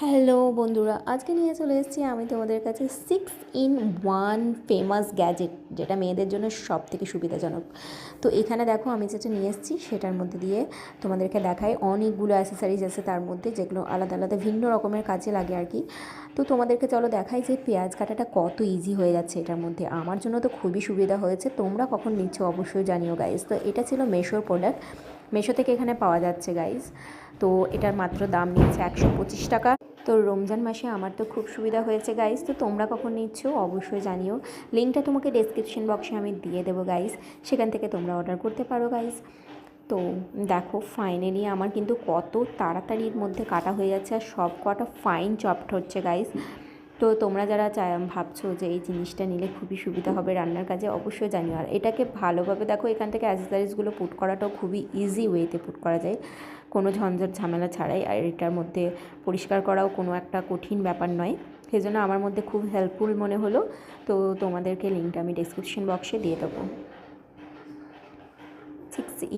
Hello বন্ধুরা, আজকে নিয়ে চলে এসেছি আমি তোমাদের কাছে 6 in 1 ফেমাস গ্যাজেট, যেটা মেয়েদের জন্য সব থেকে সুবিধাজনক। তো এখানে দেখো আমি যেটা নিয়ে এসেছি সেটার মধ্যে দিয়ে তোমাদেরকে দেখাই অনেকগুলো অ্যাসেসারিজ আছে তার মধ্যে, যেগুলো আলাদা আলাদা ভিন্ন রকমের কাজে লাগে আর কি। তো তোমাদেরকে চলো দেখাই যে পেঁয়াজ কাটাটা কত ইজি হয়ে যাচ্ছে এটার মধ্যে। আমার জন্য তো খুবই সুবিধা হয়েছে, তোমরা কখন নিচ্ছ অবশ্যই জানিও গাইজ। তো এটা ছিল মেশোর প্রোডাক্ট, মেশো থেকে এখানে পাওয়া যাচ্ছে গাইজ। তো এটার মাত্র দাম নিয়েছে 125 টাকা। তো রমজান মাসে আমার তো খুব সুবিধা হয়েছে গাইস। তো তোমরা কখন নিচ্ছ অবশ্যই জানিও, লিঙ্কটা তোমাকে ডেসক্রিপশন বক্সে আমি দিয়ে দেবো গাইস, সেখান থেকে তোমরা অর্ডার করতে পারো গাইস। তো দেখো ফাইনালি আমার কিন্তু কত তাড়াতাড়ির মধ্যে কাটা হয়ে যাচ্ছে, আর সব কটা ফাইন চপড হচ্ছে গাইস। তো তোমরা যারা ভাবছো যে এই জিনিসটা নিলে খুবই সুবিধা হবে রান্নার কাজে, অবশ্যই জানিও। আর এটাকে ভালোভাবে দেখো, এখান থেকে অ্যাসেসারিজগুলো পুট করাটাও খুবই ইজি ওয়েতে পুট করা যায়, কোনো ঝঞ্ঝট ঝামেলা ছাড়াই। আর এটার মধ্যে পরিষ্কার করাও কোনো একটা কঠিন ব্যাপার নয়, সেজন্য আমার মধ্যে খুব হেল্পফুল মনে হলো। তো তোমাদেরকে লিঙ্কটা আমি ডেসক্রিপশন বক্সে দিয়ে দেবো।